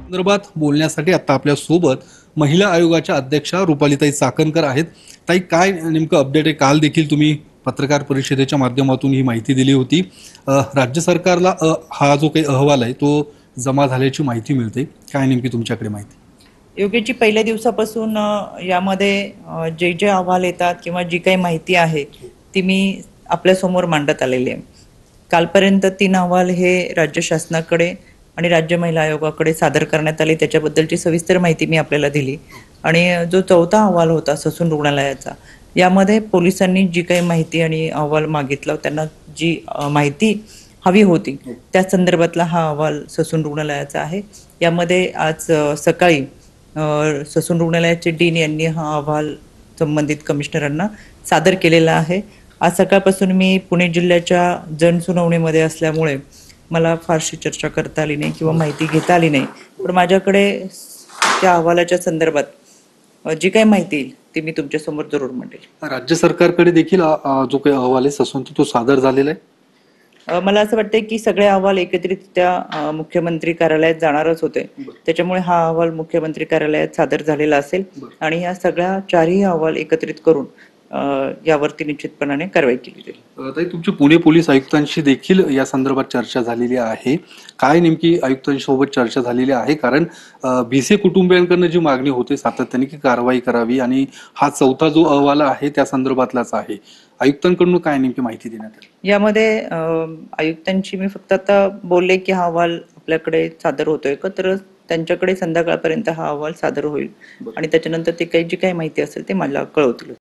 संदर्भात बोलण्यासाठी आता आपल्या सोबत महिला आयोगाच्या अध्यक्षा रुपालीताई चाकणकर आहेत। ताई, काय नेमकं अपडेट आहे? काल देखील तुम्ही पत्रकार परिषदेच्या माध्यमातून ही माहिती दिली होती। राज्य सरकारला हा जो काही अहवाल आहे तो जमा झाल्याची माहिती मिळते। काय नेमकी तुमच्याकडे माहिती? योग्यची पहिल्या दिवसापासून यामध्ये जे जे अहवाल येतात किंवा जी काही माहिती आहे ती मी आपल्यासमोर मांडत आलेली आहे। कालपर्यंत 3 अहवाल हे राज्य शासनाकडे आणि राज्य महिला आयोगाकडे सादर करण्यात आले, त्याच्याबद्दलची सविस्तर माहिती मी आपल्याला दिली। आणि जो चौथा अहवाल होता ससून रुग्णालयाचा, यामध्ये पोलिसांनी जी काही माहिती आणि अहवाल मागितला, त्यांना जी माहिती हवी होती त्या संदर्भातला हा अहवाल ससून रुग्णालयाचा आहे। यामध्ये आज सकाळी ससून रुग्णालयाचे डीन यांनी हा अहवाल संबंधित कमिशनरांना सादर केलेला आहे। आज सकाळपासून मी पुणे जिल्ह्याच्या जनसुनावणीमध्ये असल्यामुळे मला फारशी चर्चा करता आली नाही किंवा माहिती घेता आली नाही, पण माझ्याकडे त्या अहवालाच्या संदर्भात जी काही माहिती येईल ती मी तुमच्या समोर जरूर मांडेल। राज्य सरकारकडे देखील जो काही अहवाल आहे ससूनचा तो सादर झालेला आहे। मला असं वाटतं की सगळे अहवाल एकत्रित त्या मुख्यमंत्री कार्यालयात जाणारच होते, त्याच्यामुळे हा अहवाल मुख्यमंत्री कार्यालयात सादर झालेला असेल आणि या सगळ्या चारही अहवाल एकत्रित करून यावरती निश्चितपणाने कारवाई केली जाईल। ताई, तुमची पुणे पोलीस आयुक्तांशी देखील या संदर्भात चर्चा झालेली आहे। काय नेमकी आयुक्तांसोबत चर्चा झालेली आहे? कारण बीसी कुटुंबियांकडून जी मागणी होते सातत्याने की कारवाई करावी आणि हा चौथा जो अहवाल आहे त्या संदर्भातलाच आहे, आयुक्तांकडून काय नेमकी माहिती देण्यात आली? यामध्ये आयुक्तांची मी फक्त आता बोलले की हा अहवाल आपल्याकडे सादर होतोय का, तर त्यांच्याकडे संध्याकाळपर्यंत हा अहवाल सादर होईल आणि त्याच्यानंतर ते काही जी काही माहिती असेल ते मला कळवतील।